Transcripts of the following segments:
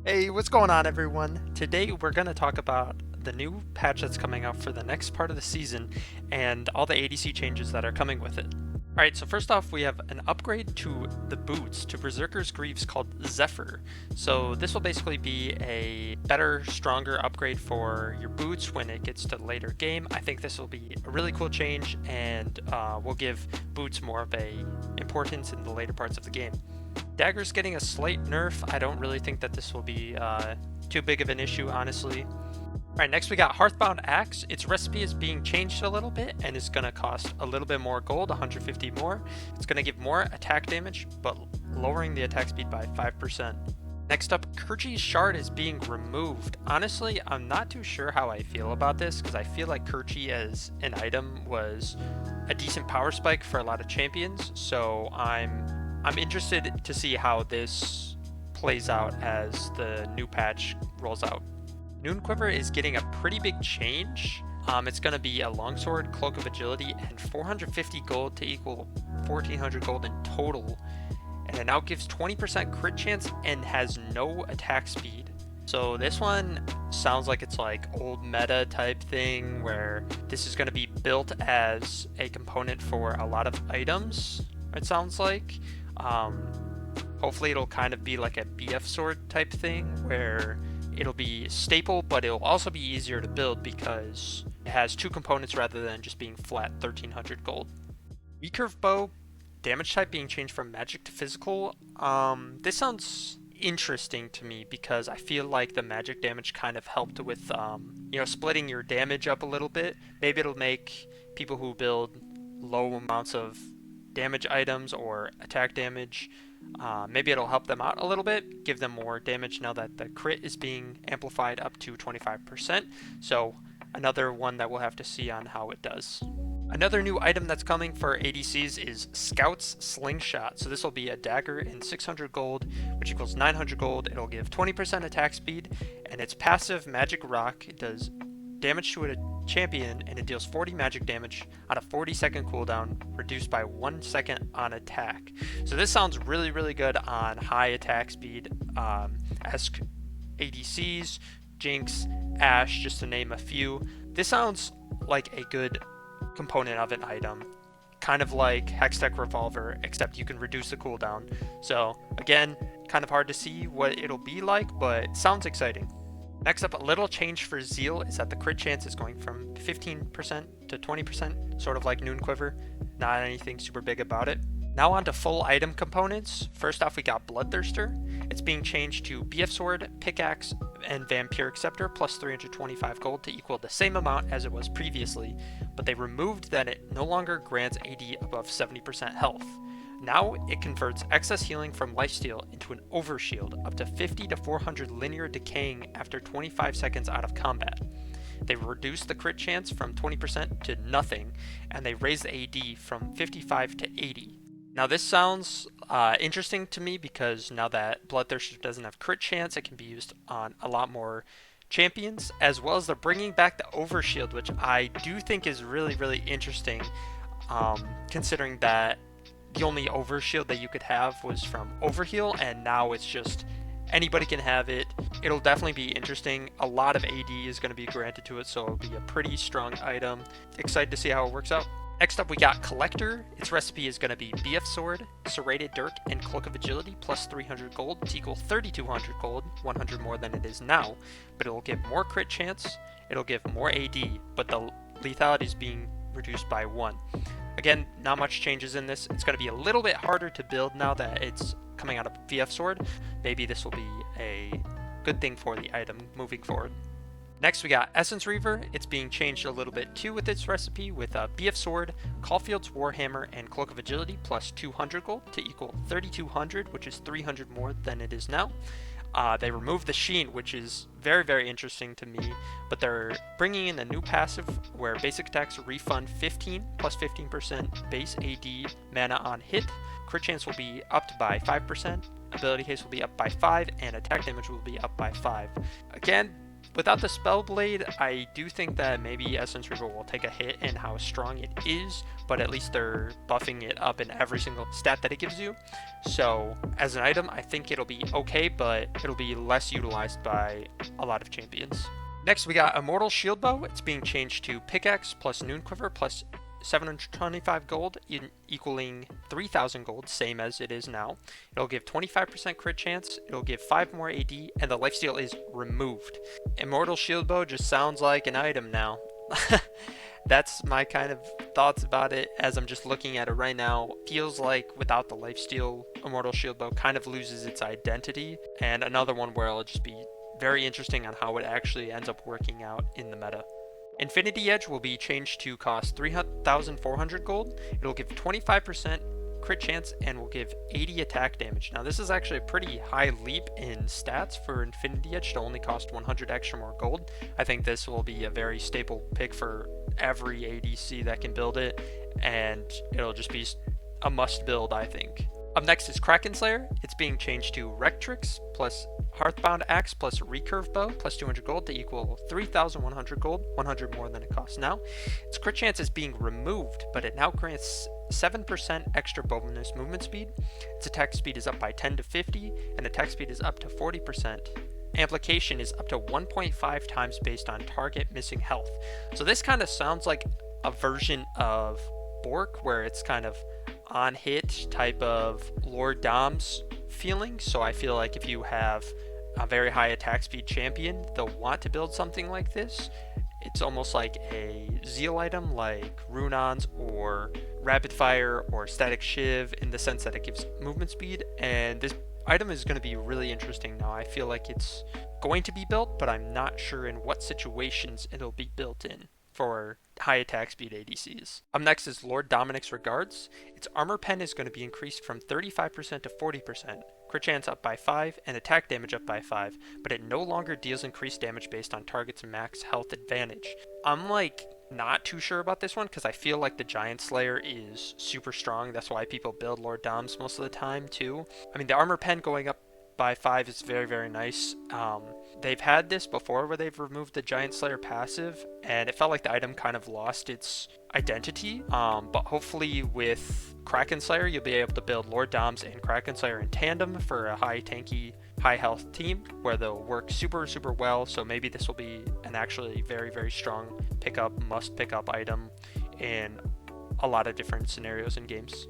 Hey, what's going on, everyone? Today we're going to talk about the new patch that's coming out for the next part of the season and all the ADC changes that are coming with it. Alright, so first off, we have an upgrade to the boots to Berserker's Greaves called Zephyr. So this will basically be a better, stronger upgrade for your boots when it gets to the later game. I think this will be a really cool change and will give boots more of a importance in the later parts of the game. Dagger's getting a slight nerf. I don't really think that this will be too big of an issue, honestly. Alright, next we got Hearthbound Axe. Its recipe is being changed a little bit and is going to cost a little bit more gold, 150 more. It's going to give more attack damage, but lowering the attack speed by 5%. Next up, Kurji's Shard is being removed. Honestly, I'm not too sure how I feel about this, because I feel like Kurji as an item was a decent power spike for a lot of champions, so I'm interested to see how this plays out as the new patch rolls out. Noonquiver is getting a pretty big change. It's going to be a longsword, cloak of agility, and 450 gold to equal 1400 gold in total. And it now gives 20% crit chance and has no attack speed. So this one sounds like it's like old meta type thing where this is going to be built as a component for a lot of items, it sounds like. Hopefully it'll kind of be like a BF sword type thing where it'll be staple, but it'll also be easier to build because it has two components rather than just being flat 1300 gold. Recurve bow, damage type being changed from magic to physical. This sounds interesting to me because I feel like the magic damage kind of helped with splitting your damage up a little bit. Maybe it'll make people who build low amounts of damage items or attack damage, maybe it'll help them out a little bit, give them more damage now that the crit is being amplified up to 25%. So another one that we'll have to see on how it does. Another new item that's coming for ADCs is Scout's Slingshot. So this will be a dagger in 600 gold, which equals 900 gold. It'll give 20% attack speed, and its passive Magic Rock. It does damage to a champion, and it deals 40 magic damage on a 40-second cooldown, reduced by 1 second on attack. So this sounds really, really good on high attack speed esque ADCs, Jinx, Ashe, just to name a few. This sounds like a good component of an item, kind of like Hextech Revolver, except you can reduce the cooldown. So again, kind of hard to see what it'll be like, but sounds exciting. Next up, a little change for Zeal is that the crit chance is going from 15% to 20%, sort of like Noonquiver. Not anything super big about it. Now on to full item components. First off, we got Bloodthirster. It's being changed to BF Sword, Pickaxe, and Vampiric Scepter plus 325 gold to equal the same amount as it was previously, but they removed that it no longer grants AD above 70% health. Now it converts excess healing from lifesteal into an overshield up to 50 to 400 linear decaying after 25 seconds out of combat. They reduced the crit chance from 20% to nothing, and they raised the AD from 55 to 80. Now this sounds interesting to me because now that Bloodthirster doesn't have crit chance, it can be used on a lot more champions, as well as they're bringing back the overshield, which I do think is really, really interesting, considering that the only overshield that you could have was from Overheal, and now it's just anybody can have it. It'll definitely be interesting. A lot of AD is going to be granted to it, so it'll be a pretty strong item. Excited to see how it works out. Next up, we got Collector. Its recipe is going to be BF Sword, Serrated Dirk, and Cloak of Agility plus 300 gold to equal 3200 gold, 100 more than it is now, but it'll give more crit chance, it'll give more AD, but the lethality is being reduced by 1. Again, not much changes in this. It's going to be a little bit harder to build now that it's coming out of VF Sword. Maybe this will be a good thing for the item moving forward. Next, we got Essence Reaver. It's being changed a little bit too with its recipe with a BF Sword, Caulfield's Warhammer, and Cloak of Agility plus 200 gold to equal 3200, which is 300 more than it is now. They removed the Sheen, which is very, very interesting to me, but they're bringing in a new passive where basic attacks refund 15 plus 15% base AD mana on hit. Crit chance will be upped by 5%, ability haste will be up by 5, and attack damage will be up by 5. Again, Without the Spell Blade, I do think that maybe Essence Reaver will take a hit in how strong it is, but at least they're buffing it up in every single stat that it gives you. So as an item, I think it'll be okay, but it'll be less utilized by a lot of champions. Next, we got Immortal Shield Bow. It's being changed to Pickaxe plus Noon Quiver plus 725 gold, equaling 3,000 gold, same as it is now. It'll give 25% crit chance, it'll give 5 more AD, and the lifesteal is removed. Immortal Shield Bow just sounds like an item now. That's my kind of thoughts about it as I'm just looking at it right now. Feels like without the lifesteal, Immortal Shield Bow kind of loses its identity, and another one where it'll just be very interesting on how it actually ends up working out in the meta. Infinity Edge will be changed to cost 3,400 gold. It'll give 25% crit chance and will give 80 attack damage. Now this is actually a pretty high leap in stats for Infinity Edge to only cost 100 extra more gold. I think this will be a very staple pick for every ADC that can build it, and it'll just be a must build, I think. Up next is Kraken Slayer. It's being changed to Rectrix plus Hearthbound Axe plus Recurve Bow plus 200 gold to equal 3,100 gold, 100 more than it costs now. Its crit chance is being removed, but it now grants 7% extra bonus movement speed. Its attack speed is up by 10 to 50, and attack speed is up to 40%. Amplification is up to 1.5 times based on target missing health. So this kind of sounds like a version of Bork, where it's kind of on hit type of Lord Dom's feeling. So I feel like if you have a very high attack speed champion, they'll want to build something like this. It's almost like a Zeal item like Runons or Rapid Fire or Static Shiv, in the sense that it gives movement speed, and this item is going to be really interesting now. I feel like it's going to be built, but I'm not sure in what situations it'll be built in for high attack speed ADCs. Up next is Lord Dominic's Regards. Its armor pen is going to be increased from 35% to 40%, crit chance up by 5, and attack damage up by 5, but it no longer deals increased damage based on target's max health advantage. I'm not too sure about this one because I feel like the Giant Slayer is super strong. That's why people build Lord Doms most of the time too. I mean, the armor pen going up by 5 is very, very nice. They've had this before where they've removed the Giant Slayer passive, and it felt like the item kind of lost its identity. But hopefully with Kraken Slayer, you'll be able to build Lord Doms and Kraken Slayer in tandem for a high tanky, high health team where they'll work super, super well. So maybe this will be an actually very, very strong must pick up item in a lot of different scenarios and games.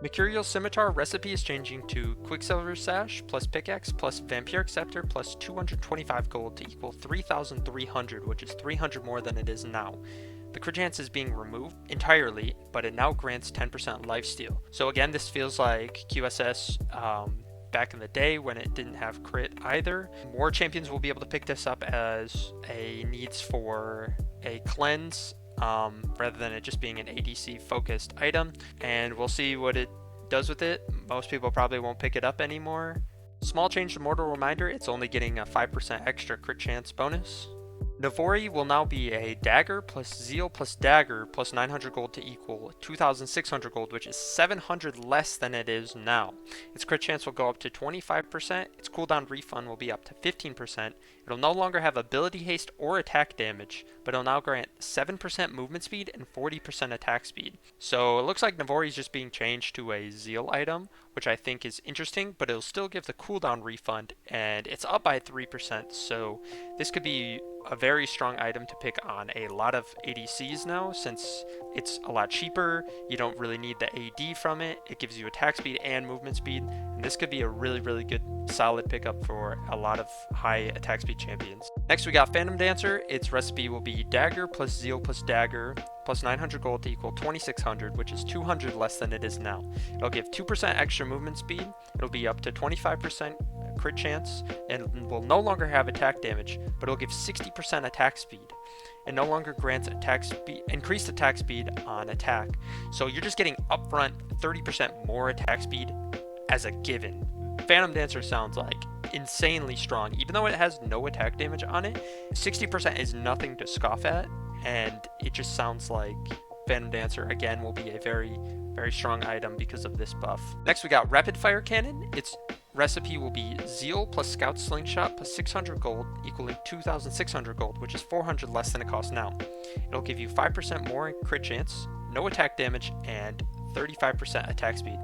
Mercurial Scimitar recipe is changing to Quicksilver Sash plus Pickaxe plus Vampiric Scepter plus 225 gold to equal 3,300, which is 300 more than it is now. The crit chance is being removed entirely, but it now grants 10% lifesteal. So again, this feels like QSS back in the day when it didn't have crit either. More champions will be able to pick this up as a needs for a cleanse, rather than it just being an ADC focused item, and we'll see what it does with it. Most people probably won't pick it up anymore. Small change to Mortal Reminder, it's only getting a 5% extra crit chance bonus. Navori will now be a Dagger plus Zeal plus Dagger plus 900 gold to equal 2,600 gold, which is 700 less than it is now. Its crit chance will go up to 25%, its cooldown refund will be up to 15%, it'll no longer have ability haste or attack damage, but it'll now grant 7% movement speed and 40% attack speed. So it looks like Navori is just being changed to a Zeal item, which I think is interesting, but it'll still give the cooldown refund, and it's up by 3%, so this could be a very strong item to pick on a lot of ADCs now, since it's a lot cheaper. You don't really need the AD from it. It gives you attack speed and movement speed, and this could be a really, really good solid pickup for a lot of high attack speed champions. Next we got Phantom Dancer. Its recipe will be Dagger plus Zeal plus Dagger plus 900 gold to equal 2,600, which is 200 less than it is now. It'll give 2% extra movement speed, it'll be up to 25% crit chance, and will no longer have attack damage, but it'll give 60% attack speed. It no longer grants increased attack speed on attack. So you're just getting upfront 30% more attack speed as a given. Phantom Dancer sounds like insanely strong. Even though it has no attack damage on it, 60% is nothing to scoff at, and it just sounds like Phantom Dancer again will be a very, very strong item because of this buff. Next we got Rapid Fire Cannon. Its recipe will be Zeal plus Scout Slingshot plus 600 gold, equaling 2,600 gold, which is 400 less than it costs now. It'll give you 5% more in crit chance, no attack damage, and 35% attack speed.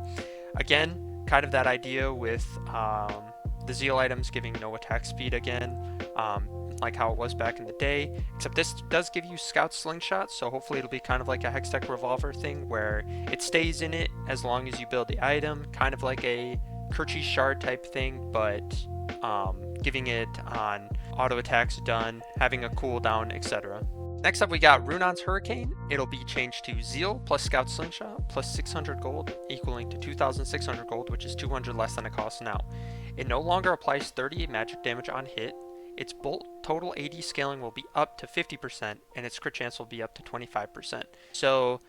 Again, kind of that idea with the Zeal items giving no attack speed again, like how it was back in the day, except this does give you Scout Slingshot, so hopefully it'll be kind of like a Hextech Revolver thing where it stays in it as long as you build the item, kind of like a Kerchi Shard type thing, but giving it on auto attacks done, having a cooldown, etc. Next up we got Runon's Hurricane. It'll be changed to Zeal plus Scout Slingshot plus 600 gold, equaling to 2,600 gold, which is 200 less than it costs now. It no longer applies 38 magic damage on hit. Its bolt total AD scaling will be up to 50%, and its crit chance will be up to 25%. So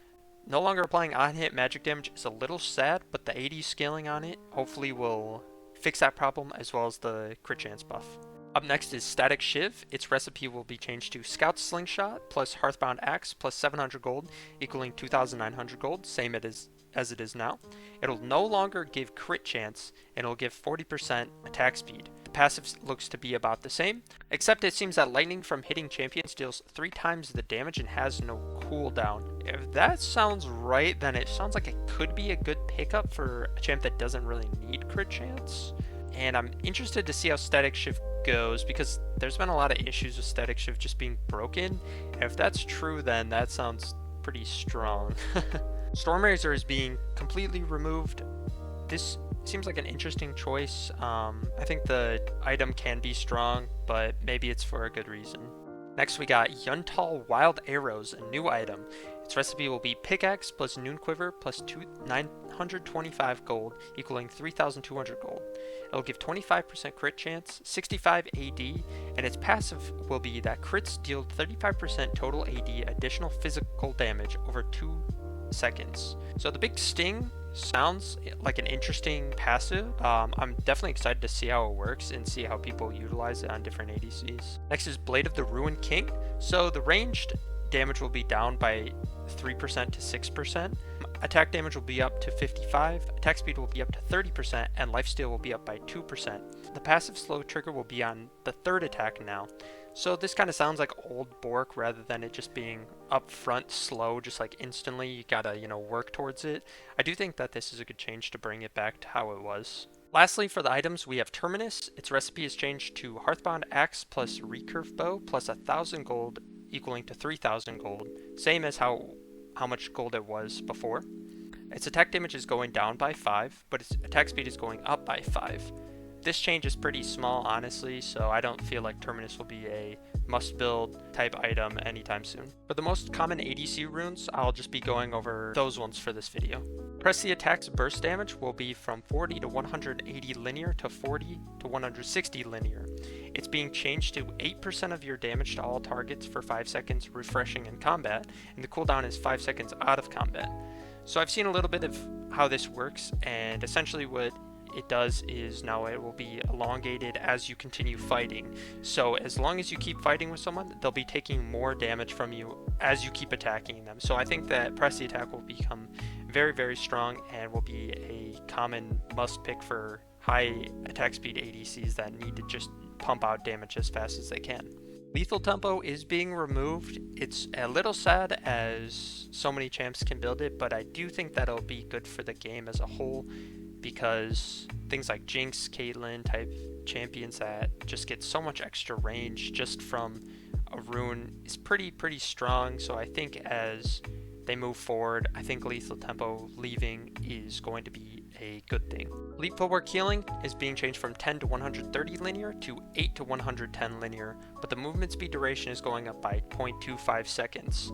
no longer applying on-hit magic damage is a little sad, but the AD scaling on it hopefully will fix that problem, as well as the crit chance buff. Up next is Static Shiv. Its recipe will be changed to Scout Slingshot plus Hearthbound Axe plus 700 gold, equaling 2,900 gold, same as it is now. It'll no longer give crit chance, and it'll give 40% attack speed. The passive looks to be about the same, except it seems that lightning from hitting champions deals 3 times the damage and has no cooldown. If that sounds right, then it sounds like it could be a good pickup for a champ that doesn't really need crit chance. And I'm interested to see how Static Shift goes, because there's been a lot of issues with Static Shift just being broken. And if that's true, then that sounds pretty strong. Storm Razor is being completely removed. This seems like an interesting choice. I think the item can be strong, but maybe it's for a good reason. Next we got Yuntal Wild Arrows, a new item. Its recipe will be Pickaxe plus Noon Quiver plus 925 gold, equaling 3,200 gold. It'll give 25% crit chance, 65 AD, and its passive will be that crits deal 35% total AD additional physical damage over 2 seconds. So the big sting sounds like an interesting passive. I'm definitely excited to see how it works and see how people utilize it on different ADCs. Next is Blade of the Ruined King. So the ranged damage will be down by 3% to 6%. Attack damage will be up to 55%, attack speed will be up to 30%, and lifesteal will be up by 2%. The passive slow trigger will be on the 3rd attack now. So this kind of sounds like old Bork rather than it just being upfront slow, just like instantly. You gotta, work towards it. I do think that this is a good change to bring it back to how it was. Lastly, for the items, we have Terminus. Its recipe is changed to Hearthbound Axe plus Recurve Bow plus 1,000 gold, equaling to 3,000 gold. Same as how much gold it was before. Its attack damage is going down by 5, but its attack speed is going up by 5. This change is pretty small, honestly, so I don't feel like Terminus will be a must-build type item anytime soon. For the most common ADC runes, I'll just be going over those ones for this video. Press the attack's burst damage will be from 40 to 180 linear to 40 to 160 linear. It's being changed to 8% of your damage to all targets for 5 seconds refreshing in combat, and the cooldown is 5 seconds out of combat. So I've seen a little bit of how this works, and essentially what it does is now it will be elongated as you continue fighting. So as long as you keep fighting with someone, they'll be taking more damage from you as you keep attacking them. So I think that press the attack will become very, very strong and will be a common must pick for high attack speed ADCs that need to just pump out damage as fast as they can. Lethal Tempo is being removed. It's a little sad as so many champs can build it, but I do think that'll be good for the game as a whole, because things like Jinx, Caitlyn type champions that just get so much extra range just from a rune is pretty strong. So I think as they move forward, I think Lethal Tempo leaving is going to be a good thing. Elite Footwork Healing is being changed from 10 to 130 linear to 8 to 110 linear, but the movement speed duration is going up by 0.25 seconds.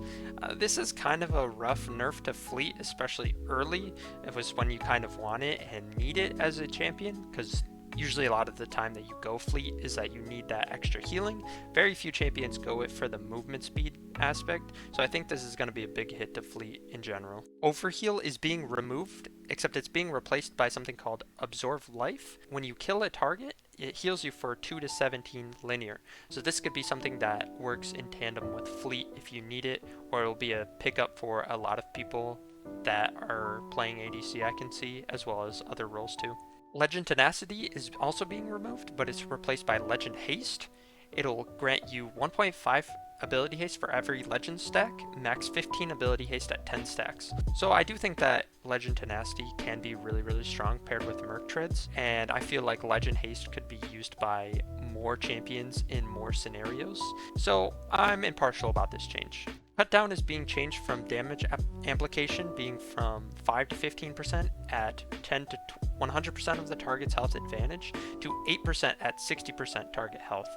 This is kind of a rough nerf to Fleet, especially early. It was when you kind of want it and need it as a champion, because usually a lot of the time that you go Fleet is that you need that extra healing. Very few champions go it for the movement speed aspect, so I think this is going to be a big hit to Fleet in general. Overheal is being removed, except it's being replaced by something called Absorb Life. When you kill a target, it heals you for 2 to 17 linear. So this could be something that works in tandem with Fleet if you need it, or it'll be a pickup for a lot of people that are playing ADC, I can see, as well as other roles too. Legend Tenacity is also being removed, but it's replaced by Legend Haste. It'll grant you 1.5 ability haste for every legend stack, max 15 ability haste at 10 stacks. So I do think that Legend Tenacity can be really strong paired with Merc Treads, and I feel like Legend Haste could be used by more champions in more scenarios. So I'm impartial about this change. Cutdown is being changed from damage amplification being from 5 to 15% at 10 to 100% of the target's health advantage to 8% at 60% target health.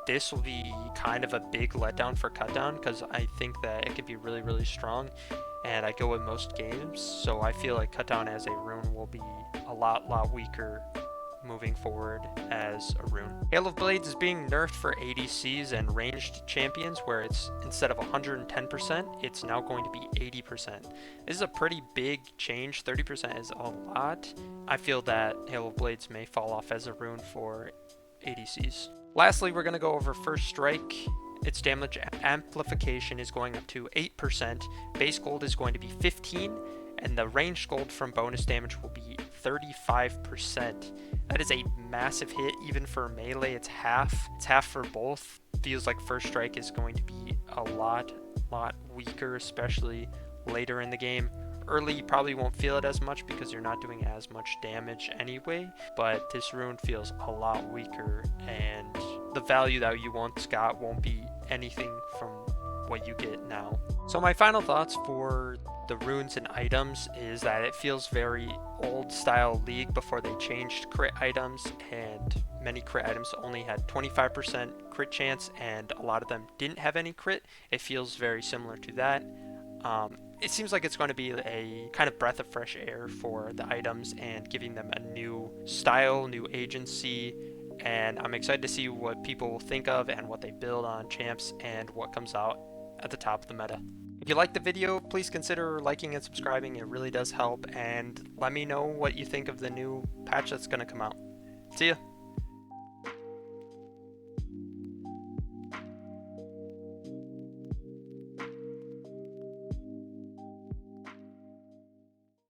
This will be kind of a big letdown for Cutdown because I think that it could be really strong, and I go with most games, so I feel like Cutdown as a rune will be a lot weaker moving forward as a rune. Hail of Blades is being nerfed for ADCs and ranged champions, where it's instead of 110%, it's now going to be 80%. This is a pretty big change. 30% is a lot. I feel that Hail of Blades may fall off as a rune for ADCs. Lastly, we're going to go over First Strike. Its damage amplification is going up to 8%, base gold is going to be 15, and the ranged gold from bonus damage will be 35%. That is a massive hit. Even for melee, it's half. It's half for both. Feels like First Strike is going to be a lot weaker, especially later in the game. Early, you probably won't feel it as much because you're not doing as much damage anyway, but this rune feels a lot weaker, and the value that you once got won't be anything from what you get now. So my final thoughts for the runes and items is that it feels very old style League before they changed crit items, and many crit items only had 25% crit chance and a lot of them didn't have any crit. It feels very similar to that. It seems like it's going to be a kind of breath of fresh air for the items and giving them a new style, new agency, and I'm excited to see what people will think of and what they build on champs and what comes out at the top of the meta. If you liked the video, please consider liking and subscribing. It really does help, and let me know what you think of the new patch that's going to come out. See ya!